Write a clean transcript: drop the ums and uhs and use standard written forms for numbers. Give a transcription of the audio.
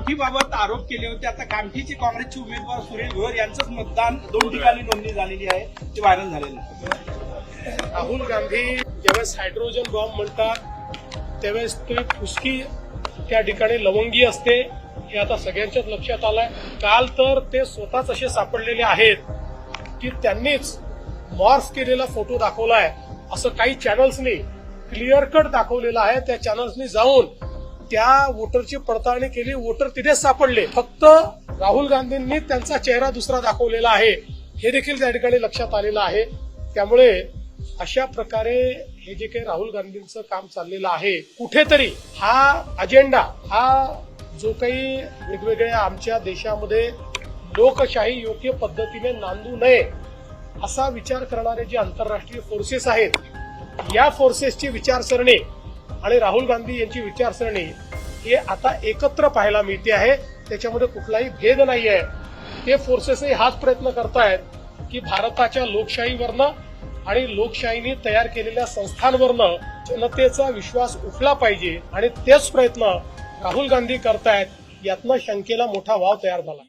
कामठीबाबत आरोप केले होते. आता कामठीचे काँग्रेसचे उमेदवार सुरेश भोर यांचंच मतदान 2 ठिकाणी नोंदणी झालेली आहे, ते व्हायरल झालेलं आहे. राहुल गांधी ज्यावेळेस हायड्रोजन बॉम्ब म्हणतात त्यावेळेस ते फुसकी त्या ठिकाणी लवंगी असते, हे आता सगळ्यांच्याच लक्षात आलंय. काल तर ते स्वतःच असे सापडलेले आहेत की त्यांनीच मॉर्फ केलेला फोटो दाखवलाय असं काही चॅनल्सनी क्लिअर कट दाखवलेला आहे. त्या चॅनल्सनी जाऊन त्या वोटरची पडताळणी केली, वोटर तिथेच सापडले. फक्त राहुल गांधींनी त्यांचा चेहरा दुसरा दाखवलेला आहे हे देखील त्या ठिकाणी लक्षात आलेलं आहे. त्यामुळे अशा प्रकारे हे जे काही राहुल गांधींचं काम चाललेलं आहे, कुठेतरी हा अजेंडा, हा जो काही वेगवेगळ्या आमच्या देशामध्ये लोकशाही योग्य पद्धतीने नांदू नये असा विचार करणारे जे आंतरराष्ट्रीय फोर्सेस आहेत, या फोर्सेसची विचारसरणी आणि राहुल गांधी यांची विचारसरणी हे आता एकत्र पाहायला मिळते आहे. त्याच्यामध्ये कुठलाही भेद नाही आहे. ते फोर्सेसही हाच प्रयत्न करतायत की भारताच्या लोकशाहीवरनं आणि लोकशाहीने तयार केलेल्या संस्थांवरनं जनतेचा विश्वास उठला पाहिजे आणि तेच प्रयत्न राहुल गांधी करतायत. यातनं शंकेला मोठा वाव तयार झाला.